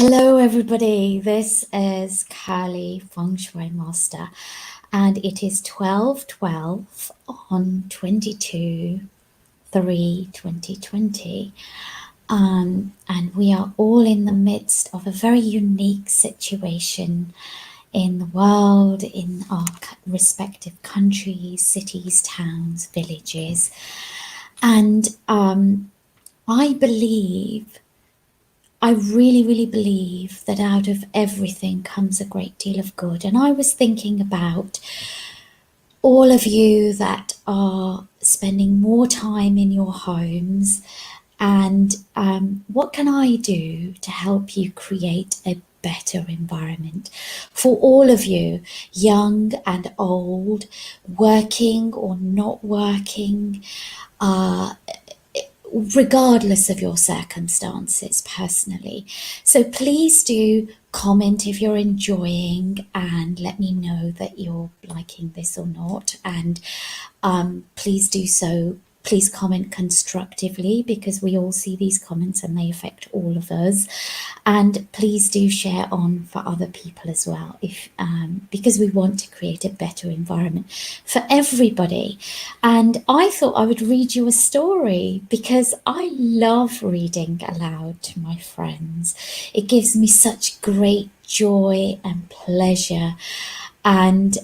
Hello, everybody. This is Kurly Feng Shui Master, and it is 12:12 on 22/3/2020. And we are all in the midst of a very unique situation in the world, in our respective countries, cities, towns, villages. And I really, really believe that out of everything comes a great deal of good. And I was thinking about all of you that are spending more time in your homes, and what can I do to help you create a better environment for all of you, young and old, working or not working, regardless of your circumstances personally. So please do comment if you're enjoying and let me know that you're liking this or not. And please do so. Please comment constructively, because we all see these comments and they affect all of us. And please do share on for other people as well, because we want to create a better environment for everybody. And I thought I would read you a story because I love reading aloud to my friends. It gives me such great joy and pleasure. And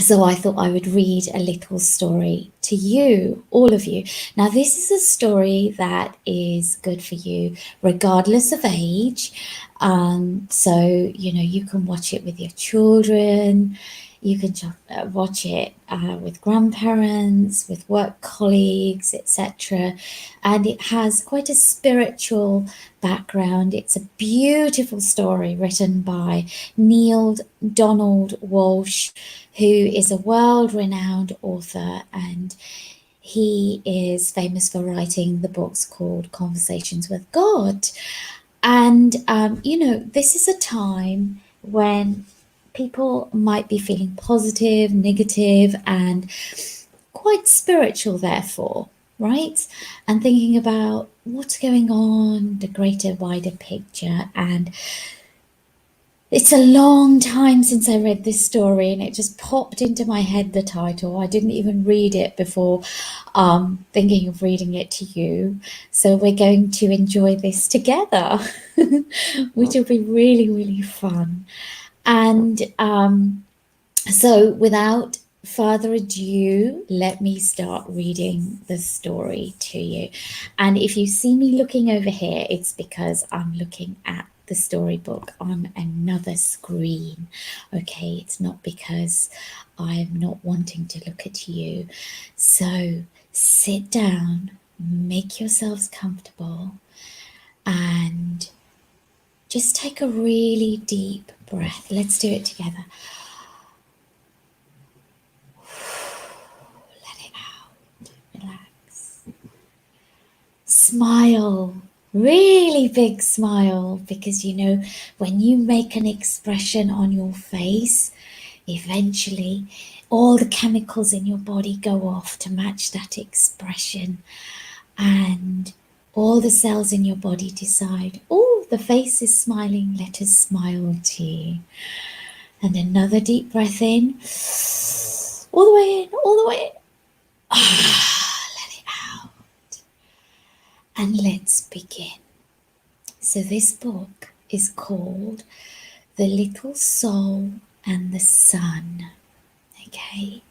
so I thought I would read a little story to you, all of you. Now, this is a story that is good for you, regardless of age. So, you can watch it with your children. You can watch it with grandparents, with work colleagues, etc. And it has quite a spiritual background. It's a beautiful story written by Donald Walshe, who is a world-renowned author, and he is famous for writing the books called Conversations with God. And, this is a time when people might be feeling positive, negative, and quite spiritual, therefore, right? And thinking about what's going on, the greater, wider picture. And it's a long time since I read this story, and it just popped into my head, the title. I didn't even read it before thinking of reading it to you. So we're going to enjoy this together, which will be really, really fun. And so without further ado, let me start reading the story to you. And if you see me looking over here, it's because I'm looking at the storybook on another screen. Okay, it's not because I'm not wanting to look at you. So sit down, make yourselves comfortable, and just take a really deep breath. Let's do it together. Let it out. Relax. Smile. Really big smile, because when you make an expression on your face, eventually all the chemicals in your body go off to match that expression, and all the cells in your body decide, oh, the face is smiling, let us smile too. And another deep breath in, all the way in, all the way in. Let it out. And let's begin. So this book is called The Little Soul and the Sun. Okay.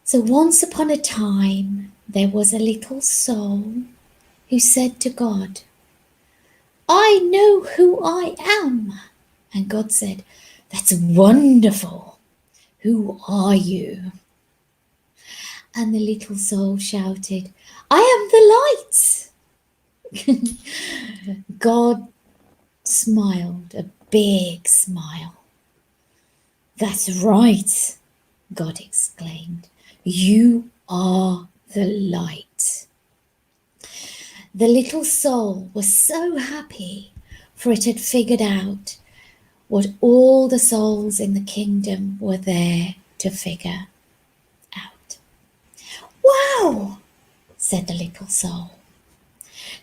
So once upon a time, there was a little soul who said to God, I know who I am. And God said, that's wonderful. Who are you? And the little soul shouted, I am the light. God smiled a big smile. That's right, God exclaimed. You are the light. The little soul was so happy, for it had figured out what all the souls in the kingdom were there to figure out. Wow, said the little soul.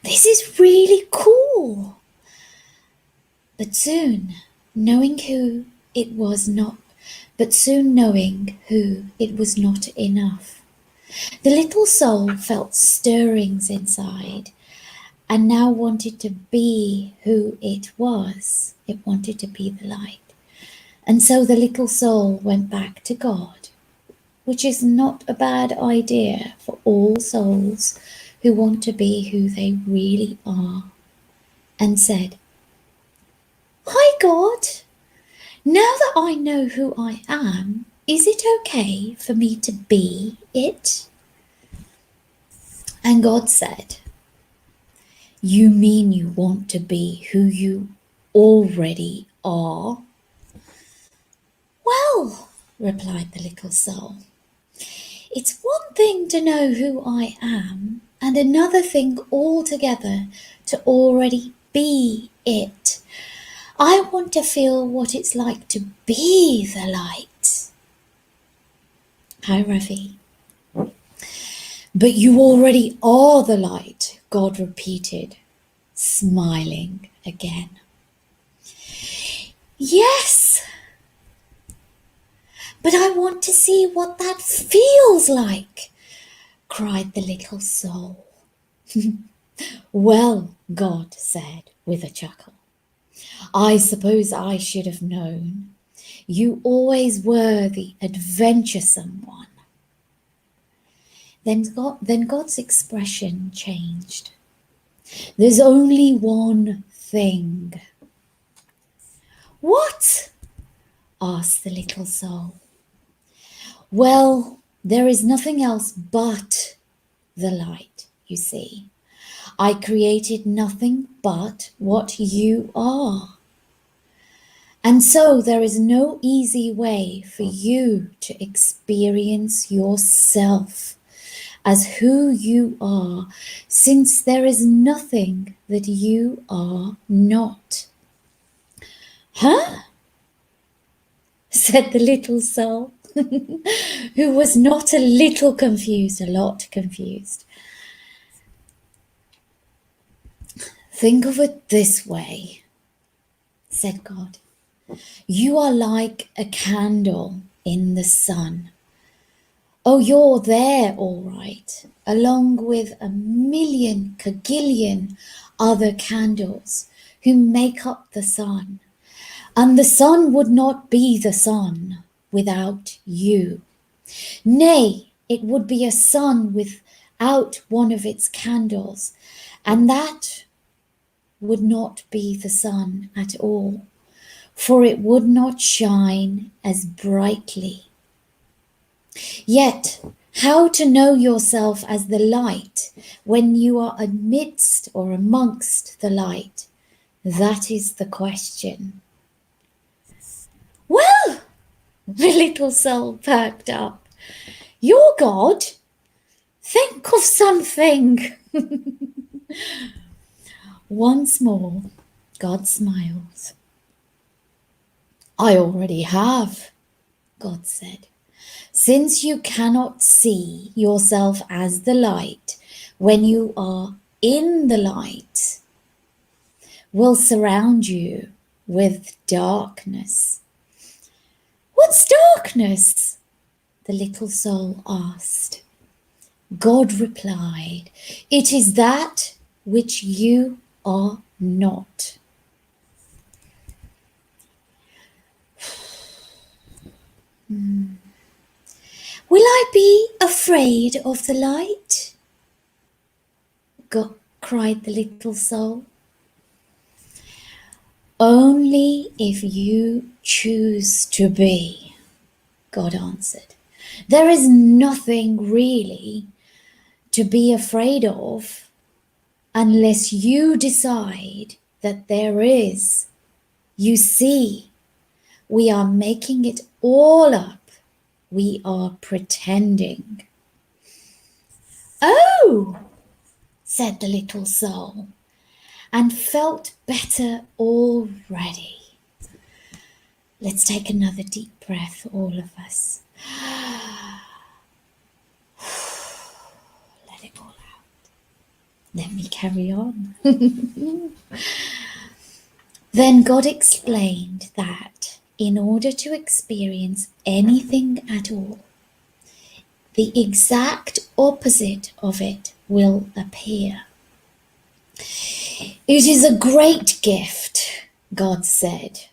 This is really cool. But soon knowing who it was not, but soon knowing who it was not enough, the little soul felt stirrings inside and now wanted to be who it was. It wanted to be the light. And so the little soul went back to God, which is not a bad idea for all souls who want to be who they really are, and said, "Hi God, now that I know who I am, is it okay for me to be it?" And God said, "You mean you want to be who you already are?" "Well," replied the little soul, "it's one thing to know who I am, and another thing altogether to already be it. I want to feel what it's like to be the light." Hi, Ravi. "But you already are the light," God repeated, smiling again. "Yes, but I want to see what that feels like," cried the little soul. "Well," God said with a chuckle, "I suppose I should have known. You always were the adventuresome one." Then God's expression changed. "There's only one thing." "What?" asked the little soul. "Well, there is nothing else but the light, you see. I created nothing but what you are. And so there is no easy way for you to experience yourself as who you are, since there is nothing that you are not." "Huh?" said the little soul, who was not a little confused, a lot confused. "Think of it this way," said God. "You are like a candle in the sun. Oh, you're there all right, along with a million kagillion other candles who make up the sun. And the sun would not be the sun without you. Nay, it would be a sun without one of its candles, and that would not be the sun at all, for it would not shine as brightly. Yet, how to know yourself as the light when you are amidst or amongst the light? That is the question." "Well," the little soul perked up, "you're God. Think of something." Once more, God smiles. "I already have," God said. "Since you cannot see yourself as the light when you are in the light, will surround you with darkness." "What's darkness?" the little soul asked. God replied, "It is that which you are not." "Will I be afraid of the light?" cried the little soul. "Only if you choose to be," God answered. "There is nothing really to be afraid of unless you decide that there is. You see, we are making it all up. We are pretending." "Oh," said the little soul, and felt better already. Let's take another deep breath, all of us. Let it all out. Let me carry on. Then God explained that in order to experience anything at all, the exact opposite of it will appear. It is a great gift, God said,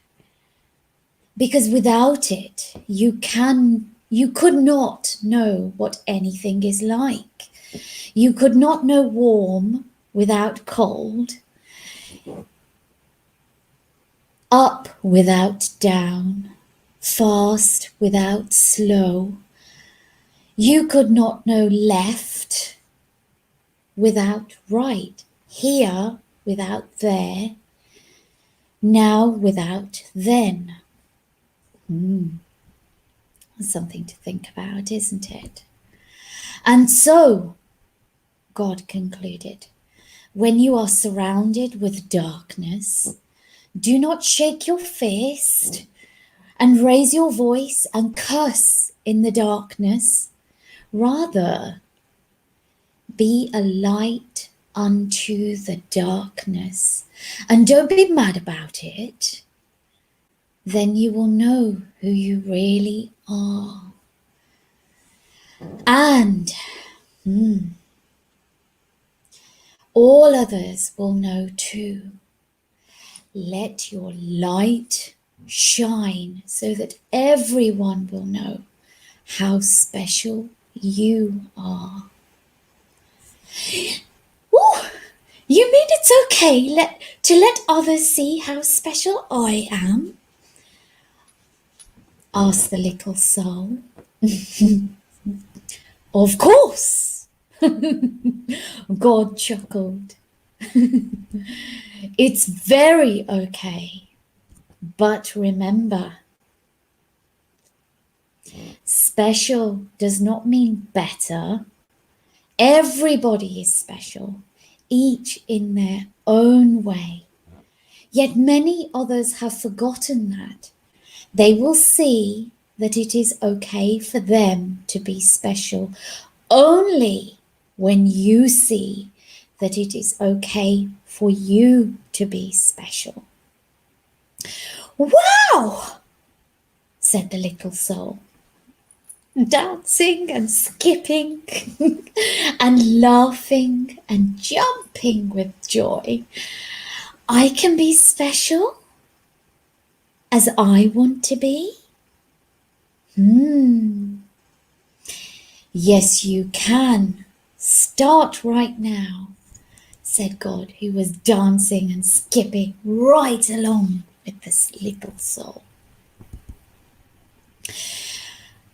because without it, you could not know what anything is like. You could not know warm without cold, up without down, fast without slow. You could not know left without right, here without there, now without then. Something to think about, isn't it? And so, God concluded, when you are surrounded with darkness, do not shake your fist and raise your voice and curse in the darkness. Rather, be a light unto the darkness. And don't be mad about it. Then you will know who you really are. And all others will know too. Let your light shine so that everyone will know how special you are. Ooh, you mean it's okay to let others see how special I am? Asked the little soul. Of course, God chuckled. It's very okay, but remember, special does not mean better. Everybody is special, each in their own way. Yet many others have forgotten that. They will see that it is okay for them to be special only when you see that it is okay for you to be special. Wow, said the little soul, dancing and skipping and laughing and jumping with joy. I can be special as I want to be? Yes, you can. Start right now, said God, who was dancing and skipping right along with this little soul.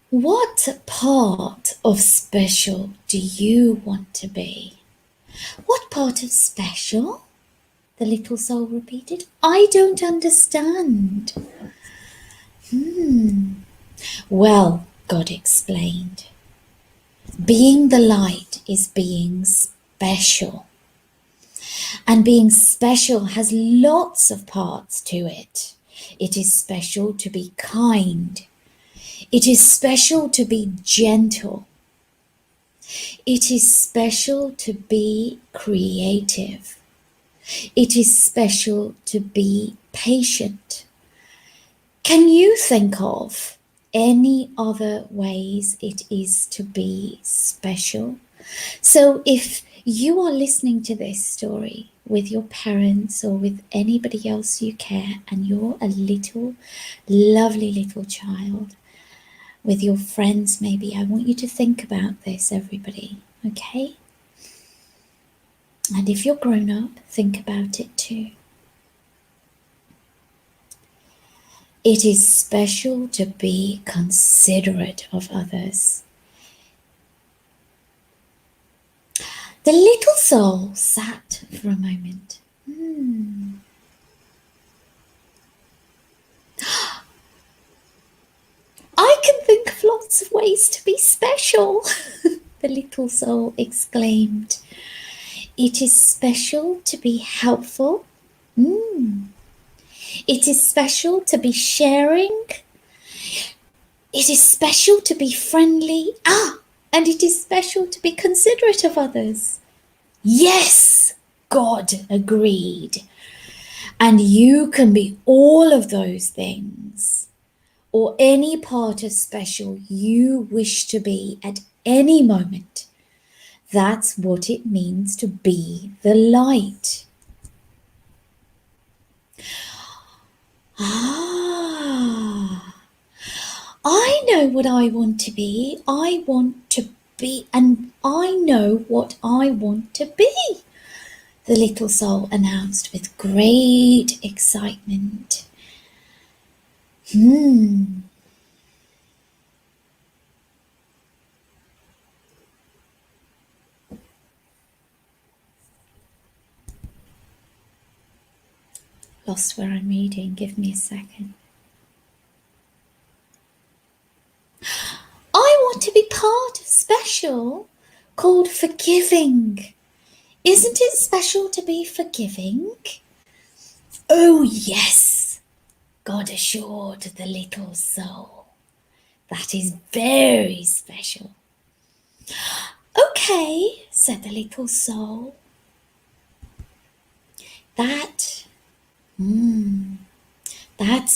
What part of special do you want to be? What part of special? The little soul repeated. I don't understand. Well, God explained. Being the light is being special. And being special has lots of parts to it. It is special to be kind. It is special to be gentle. It is special to be creative. It is special to be patient. Can you think of any other ways it is to be special? So if you are listening to this story with your parents or with anybody else you care, and you're a little, lovely little child, with your friends maybe, I want you to think about this, everybody, okay? And if you're grown up, think about it too. It is special to be considerate of others. The little soul sat for a moment. I can think of lots of ways to be special, the little soul exclaimed. It is special to be helpful. It is special to be sharing. It is special to be friendly. And it is special to be considerate of others. Yes, God agreed. And you can be all of those things, or any part of special you wish to be at any moment. That's what it means to be the light. Ah, I know what I want to be. I want to be, and I know what I want to be, the little soul announced with great excitement. Lost where I'm reading. Give me a second. I want to be part of special called forgiving. Isn't it special to be forgiving? Oh, yes, God assured the little soul. That is very special. Okay, said the little soul. That's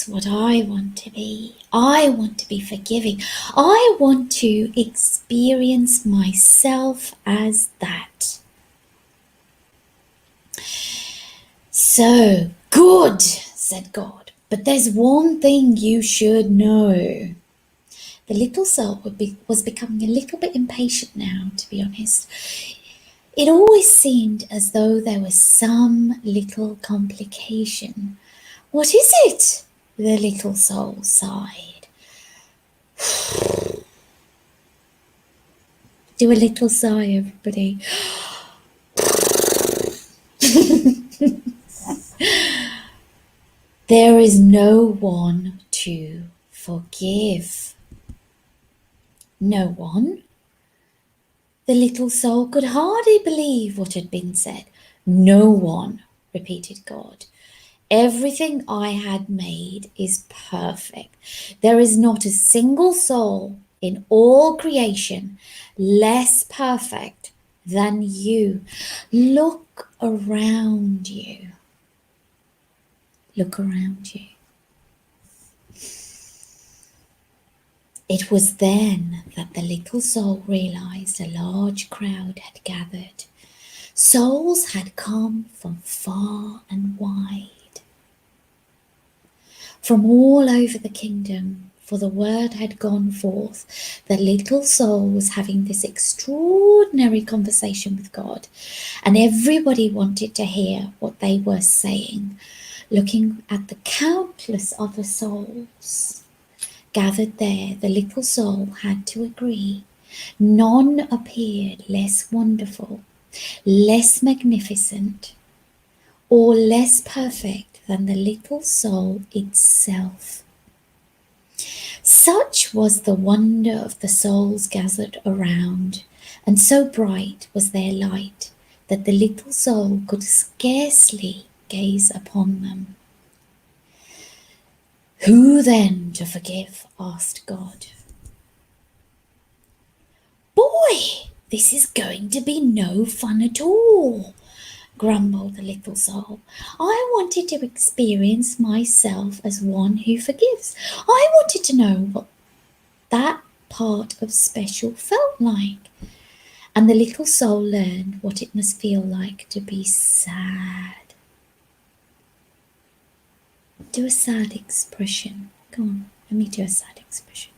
what I want to be. I want to be forgiving. I want to experience myself as that. So, good, said God. But there's one thing you should know. The little soul was becoming a little bit impatient now, to be honest. It always seemed as though there was some little complication. What is it? The little soul sighed. Do a little sigh, everybody. There is no one to forgive. No one? The little soul could hardly believe what had been said. No one, repeated God. Everything I had made is perfect. There is not a single soul in all creation less perfect than you. Look around you. Look around you. It was then that the little soul realized a large crowd had gathered. Souls had come from far and wide, from all over the kingdom, for the word had gone forth. The little soul was having this extraordinary conversation with God, and everybody wanted to hear what they were saying. Looking at the countless other souls gathered there, the little soul had to agree. None appeared less wonderful, less magnificent, or less perfect than the little soul itself. Such was the wonder of the souls gathered around, and so bright was their light that the little soul could scarcely gaze upon them. Who then to forgive? Asked God. Boy, this is going to be no fun at all, grumbled the little soul. I wanted to experience myself as one who forgives. I wanted to know what that part of special felt like. And the little soul learned what it must feel like to be sad. Do a sad expression. Go on, let me do a sad expression.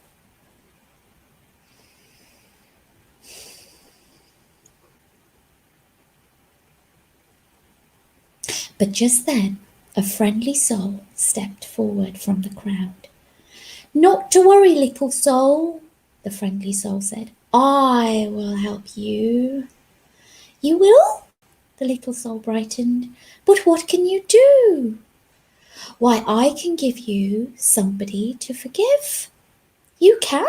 But just then, a friendly soul stepped forward from the crowd. Not to worry, little soul, the friendly soul said. I will help you. You will? The little soul brightened. But what can you do? Why, I can give you somebody to forgive. You can?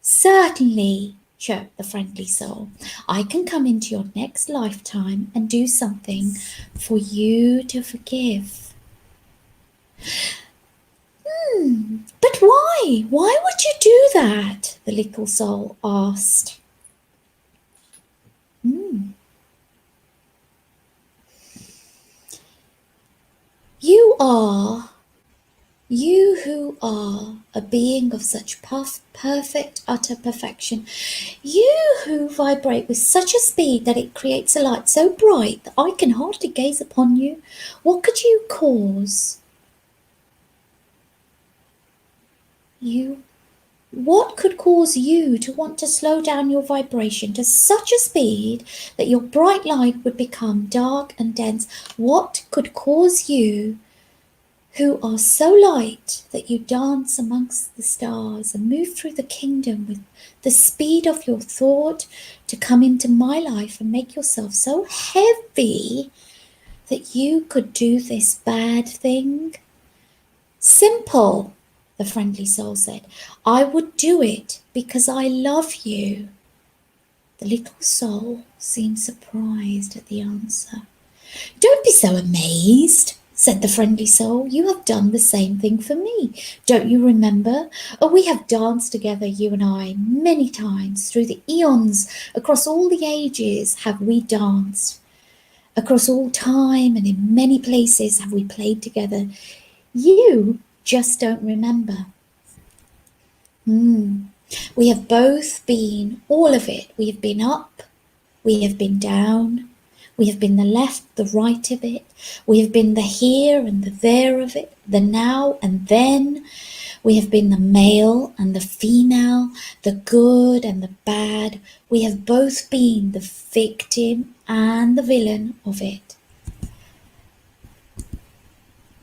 Certainly, chirped the friendly soul. I can come into your next lifetime and do something for you to forgive. But why? Why would you do that? The little soul asked. You who are a being of such perfect, utter perfection, you who vibrate with such a speed that it creates a light so bright that I can hardly gaze upon you, what could you cause? What could cause you to want to slow down your vibration to such a speed that your bright light would become dark and dense? What could cause you, who are so light that you dance amongst the stars and move through the kingdom with the speed of your thought, to come into my life and make yourself so heavy that you could do this bad thing? Simple, the friendly soul said. I would do it because I love you. The little soul seemed surprised at the answer. Don't be so amazed, said the friendly soul. You have done the same thing for me. Don't you remember? Oh, we have danced together, you and I, many times. Through the eons, across all the ages have we danced. Across all time and in many places have we played together. You just don't remember. We have both been all of it. We have been up, we have been down, we have been the left, the right of it. We have been the here and the there of it, the now and then. We have been the male and the female, the good and the bad. We have both been the victim and the villain of it.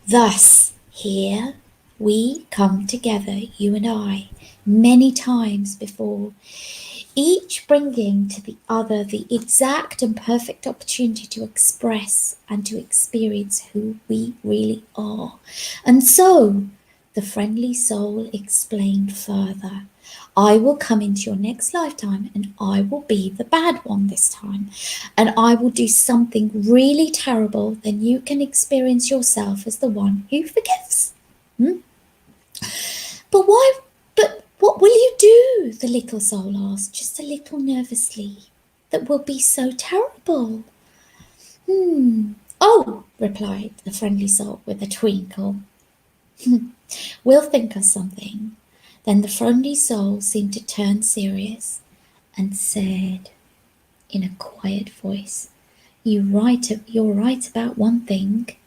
Thus, here we come together, you and I, many times before, each bringing to the other the exact and perfect opportunity to express and to experience who we really are. And so, the friendly soul explained further, I will come into your next lifetime and I will be the bad one this time. And I will do something really terrible, then you can experience yourself as the one who forgives. But why? But what will you do? The little soul asked, just a little nervously. That will be so terrible. Oh, replied the friendly soul with a twinkle. We'll think of something. Then the friendly soul seemed to turn serious and said in a quiet voice, You're right about one thing.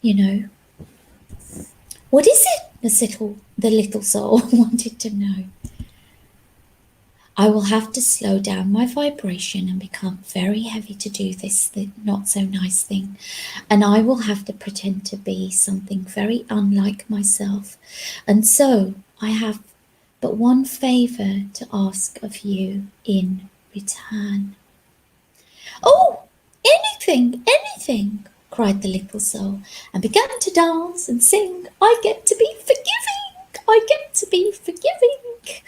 You know. What is it? The little soul wanted to know. I will have to slow down my vibration and become very heavy to do this not so nice thing. And I will have to pretend to be something very unlike myself. And so I have but one favor to ask of you in return. Oh, anything, cried the little soul, and began to dance and sing. I get to be forgiving. I get to be forgiving.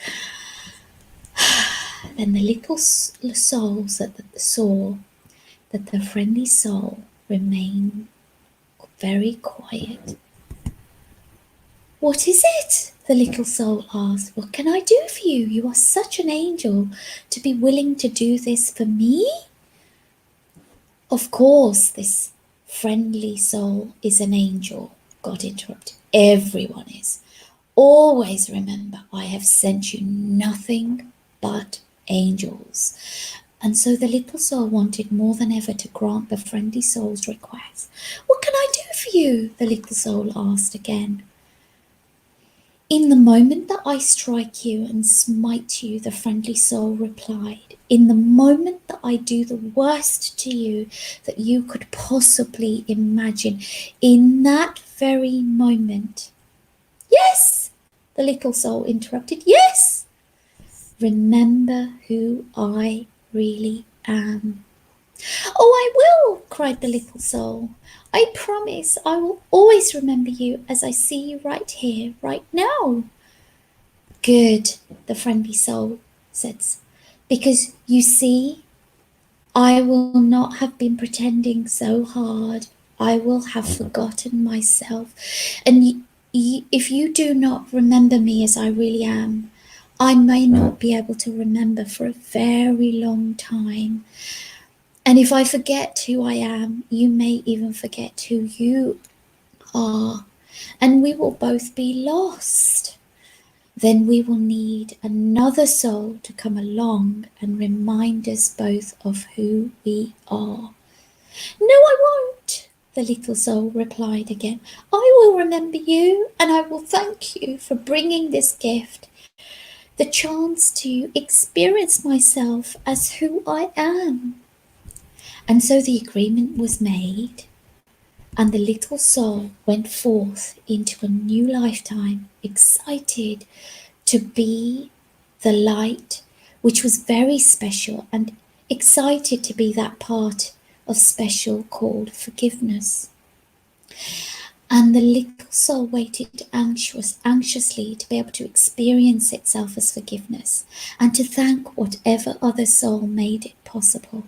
Then the little soul saw that the friendly soul remained very quiet. What is it? The little soul asked. What can I do for you? You are such an angel to be willing to do this for me. Of course, this friendly soul is an angel, God interrupted. Everyone is. Always remember, I have sent you nothing but angels. And so the little soul wanted more than ever to grant the friendly soul's request. What can I do for you? The little soul asked again. In the moment that I strike you and smite you, the friendly soul replied, in the moment that I do the worst to you that you could possibly imagine, in that very moment. Yes, the little soul interrupted. Yes, remember who I really am. Oh, I will, cried the little soul. I promise I will always remember you as I see you right here, right now. Good, the friendly soul said, because you see, I will not have been pretending so hard. I will have forgotten myself. And if you do not remember me as I really am, I may not be able to remember for a very long time. And if I forget who I am, you may even forget who you are, and we will both be lost. Then we will need another soul to come along and remind us both of who we are. No, I won't, the little soul replied again. I will remember you, and I will thank you for bringing this gift, the chance to experience myself as who I am. And so the agreement was made, and the little soul went forth into a new lifetime, excited to be the light, which was very special, and excited to be that part of special called forgiveness. And the little soul waited anxiously to be able to experience itself as forgiveness and to thank whatever other soul made it possible.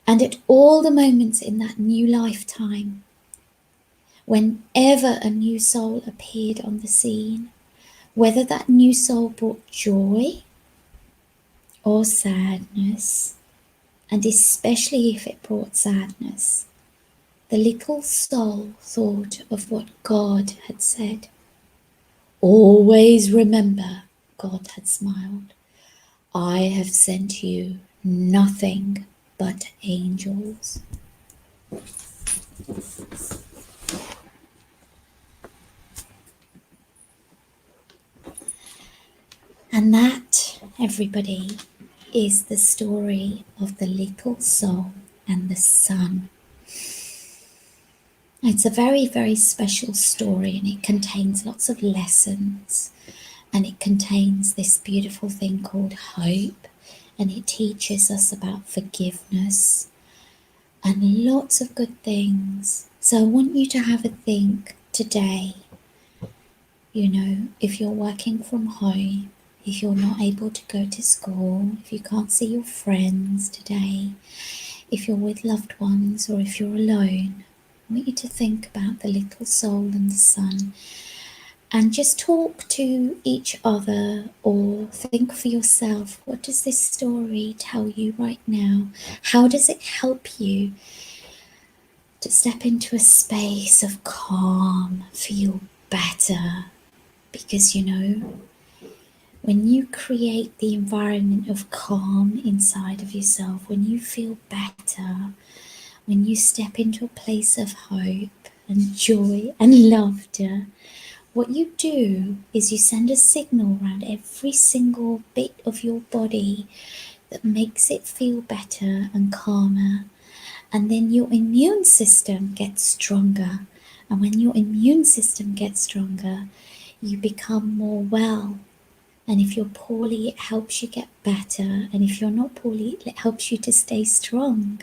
And at all the moments in that new lifetime, whenever a new soul appeared on the scene, whether that new soul brought joy or sadness, and especially if it brought sadness, the little soul thought of what God had said. Always remember, God had smiled, I have sent you nothing but angels. And that, everybody, is the story of the little soul and the sun. It's a very, very special story, and it contains lots of lessons, and it contains this beautiful thing called hope, and it teaches us about forgiveness and lots of good things. So I want you to have a think today, if you're working from home, if you're not able to go to school, if you can't see your friends today, if you're with loved ones, or if you're alone, I want you to think about the little soul and the sun, and just talk to each other or think for yourself, what does this story tell you right now? How does it help you to step into a space of calm, feel better? Because when you create the environment of calm inside of yourself, when you feel better, when you step into a place of hope and joy and laughter, what you do is you send a signal around every single bit of your body that makes it feel better and calmer. And then your immune system gets stronger. And when your immune system gets stronger, you become more well. And if you're poorly, it helps you get better. And if you're not poorly, it helps you to stay strong.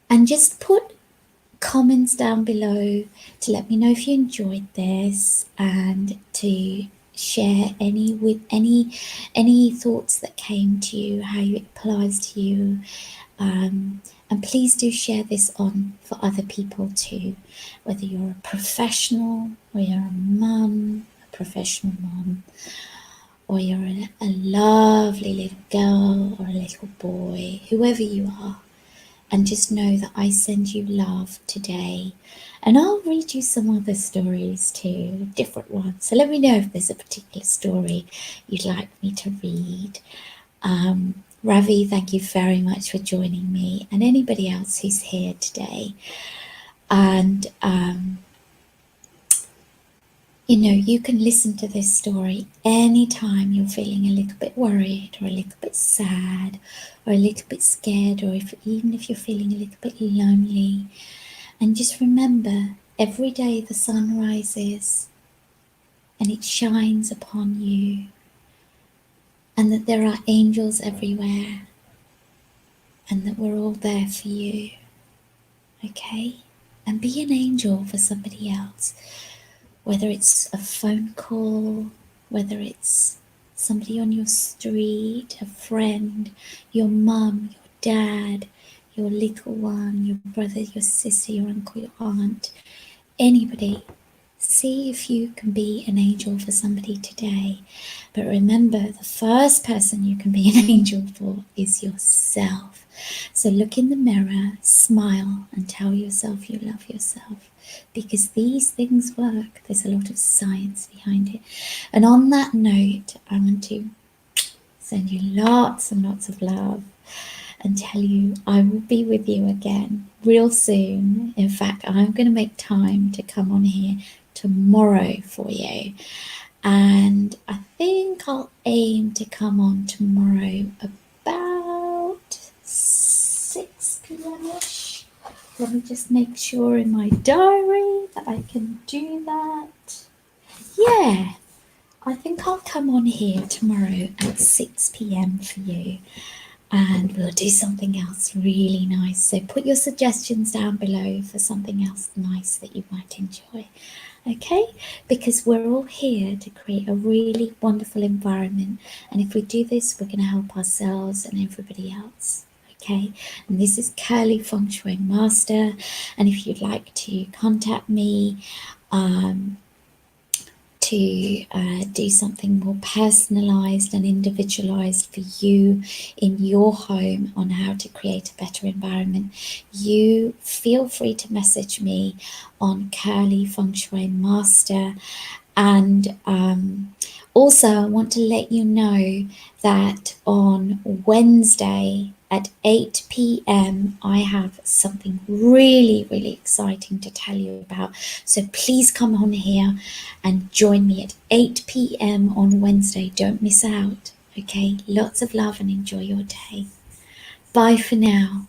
And just put comments down below to let me know if you enjoyed this, and to share any thoughts that came to you, how it applies to you. And please do share this on for other people too, whether you're a professional or you're a professional mum, or you're a lovely little girl or a little boy, whoever you are. And just know that I send you love today. And I'll read you some other stories too, different ones. So let me know if there's a particular story you'd like me to read. Ravi, thank you very much for joining me, and anybody else who's here today. And you can listen to this story anytime you're feeling a little bit worried, or a little bit sad, or a little bit scared, or even if you're feeling a little bit lonely. And just remember, every day the sun rises and it shines upon you, and that there are angels everywhere, and that we're all there for you. Okay? And be an angel for somebody else. Whether it's a phone call, whether it's somebody on your street, a friend, your mum, your dad, your little one, your brother, your sister, your uncle, your aunt, anybody. See if you can be an angel for somebody today. But remember, the first person you can be an angel for is yourself. So look in the mirror, smile, and tell yourself you love yourself. Because these things work. There's a lot of science behind it. And on that note, I want to send you lots and lots of love and tell you I will be with you again real soon. In fact, I'm going to make time to come on here tomorrow for you. And I think I'll aim to come on tomorrow about 6 p.m.ish. Let me just make sure in my diary that I can do that. Yeah, I think I'll come on here tomorrow at 6 p.m. for you. And we'll do something else really nice. So put your suggestions down below for something else nice that you might enjoy. Okay? Because we're all here to create a really wonderful environment. And if we do this, we're going to help ourselves and everybody else. Okay? And this is Kurly Feng Shui Master. And if you'd like to contact me, to do something more personalized and individualized for you in your home on how to create a better environment, you feel free to message me on Kurly Feng Shui Master. And also I want to let you know that on Wednesday at 8 p.m. I have something really, really exciting to tell you about. So please come on here and join me at 8 p.m. on Wednesday. Don't miss out. Okay, lots of love and enjoy your day. Bye for now.